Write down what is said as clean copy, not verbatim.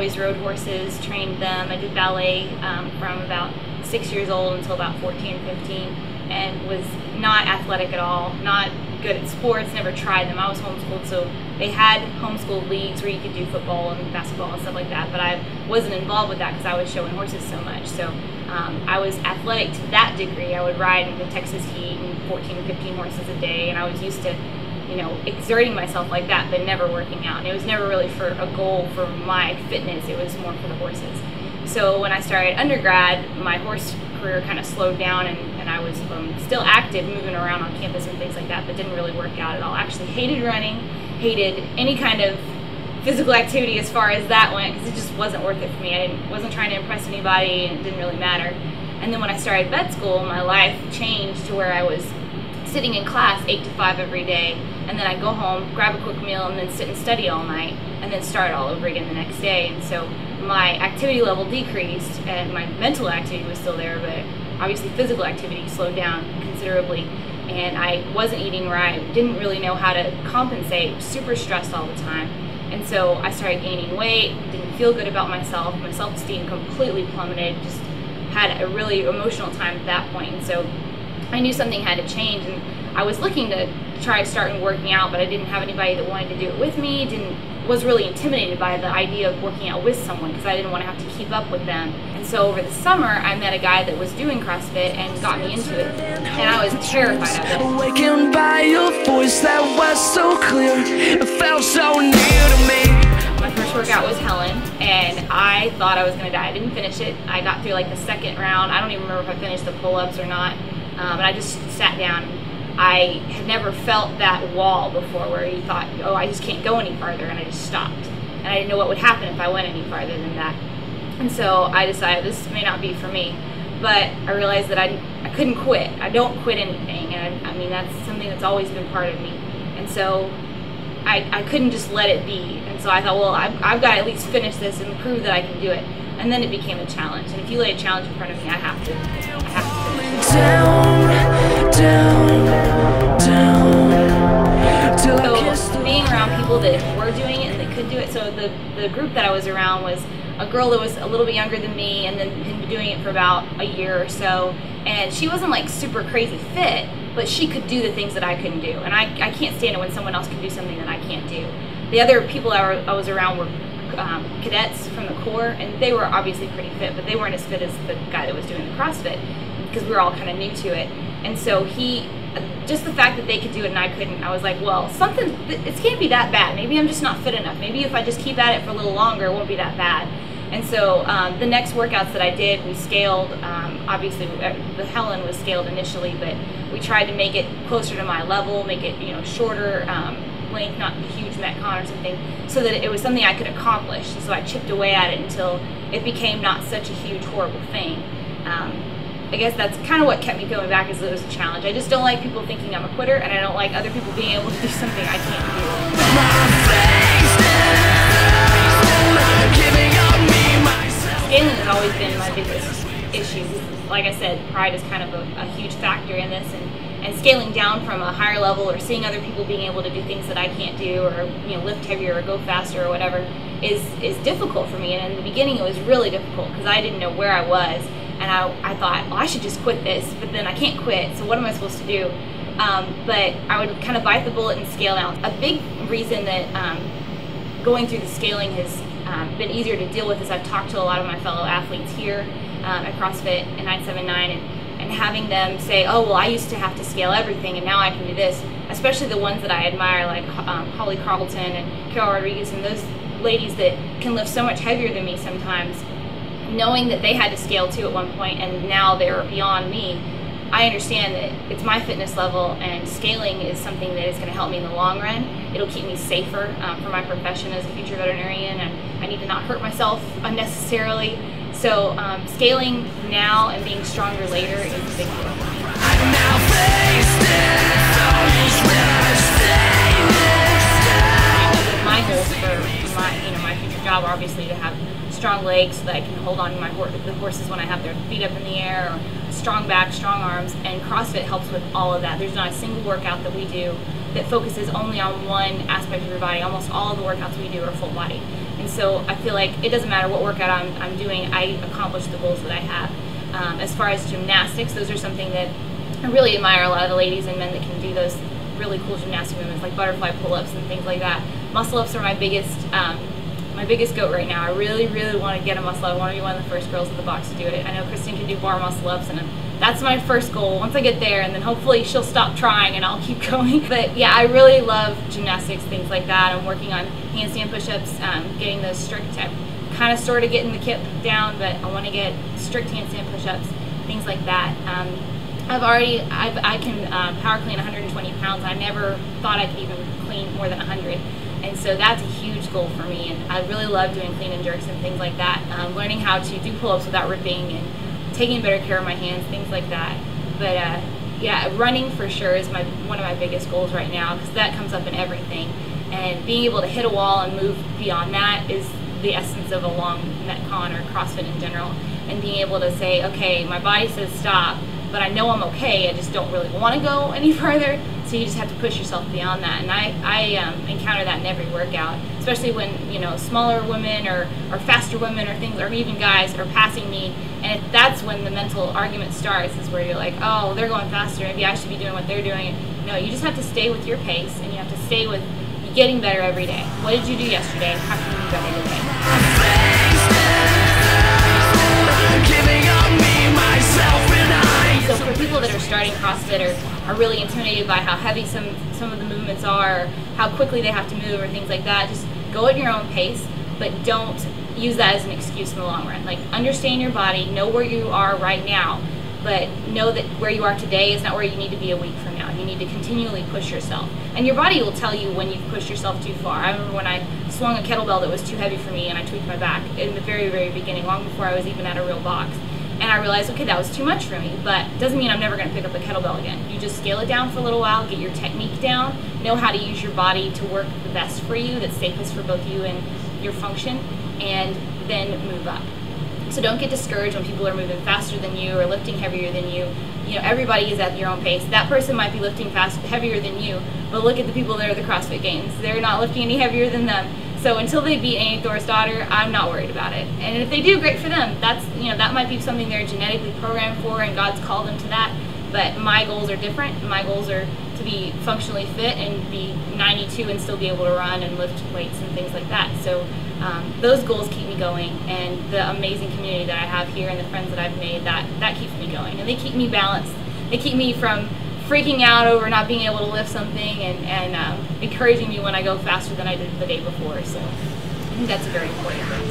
always rode horses, trained them. I did ballet from about 6 years old until about 14, 15, and was not athletic at all, not good at sports, never tried them. I was homeschooled, so they had homeschooled leagues where you could do football and basketball and stuff like that, but I wasn't involved with that because I was showing horses so much. So I was athletic to that degree. I would ride in the Texas heat and 14 or 15 horses a day, and I was used to, you know, exerting myself like that, but never working out. And it was never really for a goal for my fitness, it was more for the horses. So when I started undergrad, my horse career kind of slowed down, and I was still active, moving around on campus and things like that, but didn't really work out at all. Actually hated running, hated any kind of physical activity as far as that went, because it just wasn't worth it for me. I wasn't trying to impress anybody, and it didn't really matter. And then when I started vet school, my life changed to where I was sitting in class 8 to 5 every day, and then I'd go home, grab a quick meal, and then sit and study all night, and then start all over again the next day. And so my activity level decreased, and my mental activity was still there, but obviously physical activity slowed down considerably, and I wasn't eating right, didn't really know how to compensate, super stressed all the time. And so I started gaining weight, didn't feel good about myself, my self-esteem completely plummeted, just had a really emotional time at that point. And so I knew something had to change, and I was looking to try starting working out, but I didn't have anybody that wanted to do it with me, was really intimidated by the idea of working out with someone because I didn't want to have to keep up with them. And so over the summer, I met a guy that was doing CrossFit and got me into it, and I was terrified of it. Awakened by your voice that was so clear, it felt so near to me. My first workout was Helen, and I thought I was going to die. I didn't finish it. I got through like the second round. I don't even remember if I finished the pull-ups or not, and I just sat down. I had never felt that wall before where you thought, oh, I just can't go any farther, and I just stopped. And I didn't know what would happen if I went any farther than that. And so I decided this may not be for me. But I realized that I couldn't quit. I don't quit anything, and I mean, that's something that's always been part of me. And so I couldn't just let it be. And so I thought, well, I've got to at least finish this and prove that I can do it. And then it became a challenge. And if you lay a challenge in front of me, I have to finish it. So being around people that were doing it and that could do it, so the group that I was around was a girl that was a little bit younger than me and then had been doing it for about a year or so, and she wasn't like super crazy fit, but she could do the things that I couldn't do, and I can't stand it when someone else can do something that I can't do. The other people I was around were cadets from the Corps, and they were obviously pretty fit, but they weren't as fit as the guy that was doing the CrossFit, because we were all kind of new to it. And so just the fact that they could do it and I couldn't, I was like, well, it can't be that bad. Maybe I'm just not fit enough. Maybe if I just keep at it for a little longer, it won't be that bad. And so the next workouts that I did, we scaled. Obviously, the Helen was scaled initially, but we tried to make it closer to my level, make it shorter length, not a huge Metcon or something, so that it was something I could accomplish. And so I chipped away at it until it became not such a huge, horrible thing. I guess that's kind of what kept me going back, is it was a challenge. I just don't like people thinking I'm a quitter, and I don't like other people being able to do something I can't do. Scaling has always been my biggest issue. Like I said, pride is kind of a huge factor in this, and scaling down from a higher level or seeing other people being able to do things that I can't do, or lift heavier or go faster or whatever, is difficult for me. And in the beginning it was really difficult because I didn't know where I was. And I thought, well, I should just quit this, but then I can't quit, so what am I supposed to do? But I would kind of bite the bullet and scale down. A big reason that going through the scaling has been easier to deal with is I've talked to a lot of my fellow athletes here at CrossFit and 979, and having them say, oh, well, I used to have to scale everything, and now I can do this, especially the ones that I admire, like Holly Carlton and Carol Rodriguez, and those ladies that can lift so much heavier than me sometimes. Knowing that they had to scale too at one point and now they're beyond me, I understand that it's my fitness level, and scaling is something that is going to help me in the long run. It'll keep me safer for my profession as a future veterinarian, and I need to not hurt myself unnecessarily. So scaling now and being stronger later is a big deal for me. My goals for my future job are obviously to have strong legs so that I can hold on to the horses when I have their feet up in the air, or strong back, strong arms, and CrossFit helps with all of that. There's not a single workout that we do that focuses only on one aspect of your body. Almost all of the workouts we do are full body. And so I feel like it doesn't matter what workout I'm doing, I accomplish the goals that I have. As far as gymnastics, those are something that I really admire a lot of the ladies and men that can do those really cool gymnastic movements like butterfly pull-ups and things like that. Muscle-ups are my biggest goat right now. I really want to get a muscle up. I want to be one of the first girls in the box to do it. I know Kristen can do bar muscle-ups, and that's my first goal. Once I get there, and then hopefully she'll stop trying and I'll keep going. But yeah, I really love gymnastics, things like that. I'm working on handstand push-ups, getting those strict, kind of sort of getting the kip down, but I want to get strict handstand push-ups, things like that. I can power clean 120 pounds. I never thought I could even clean more than 100. And so that's a huge goal for me. And I really love doing clean and jerks and things like that. Learning how to do pull-ups without ripping and taking better care of my hands, things like that. But yeah, running for sure is one of my biggest goals right now, because that comes up in everything. And being able to hit a wall and move beyond that is the essence of a long Metcon or CrossFit in general. And being able to say, okay, my body says stop, but I know I'm okay, I just don't really want to go any further, so you just have to push yourself beyond that. And I encounter that in every workout, especially when, you know, smaller women or faster women or things, or even guys are passing me, and that's when the mental argument starts, is where you're like, oh, they're going faster, maybe I should be doing what they're doing. No, you just have to stay with your pace, and you have to stay with getting better every day. What did you do yesterday? How can you do better today? So for people that are starting CrossFit or are really intimidated by how heavy some of the movements are, or how quickly they have to move or things like that, just go at your own pace, but don't use that as an excuse in the long run. Like, understand your body, know where you are right now, but know that where you are today is not where you need to be a week from now. You need to continually push yourself. And your body will tell you when you've pushed yourself too far. I remember when I swung a kettlebell that was too heavy for me and I tweaked my back in the very beginning, long before I was even at a real box. And I realized, okay, that was too much for me, but doesn't mean I'm never going to pick up a kettlebell again. You just scale it down for a little while, get your technique down, know how to use your body to work the best for you, that's safest for both you and your function, and then move up. So don't get discouraged when people are moving faster than you or lifting heavier than you. You know, everybody is at your own pace. That person might be lifting heavier than you, but look at the people that are at the CrossFit Games. They're not lifting any heavier than them. So until they beat Annie Thor's daughter, I'm not worried about it. And if they do, great for them. That's, you know, that might be something they're genetically programmed for, and God's called them to that. But my goals are different. My goals are to be functionally fit and be 92 and still be able to run and lift weights and things like that. So those goals keep me going, and the amazing community that I have here and the friends that I've made, that keeps me going. And they keep me balanced. They keep me from freaking out over not being able to lift something, and encouraging me when I go faster than I did the day before. So I think that's a very important thing.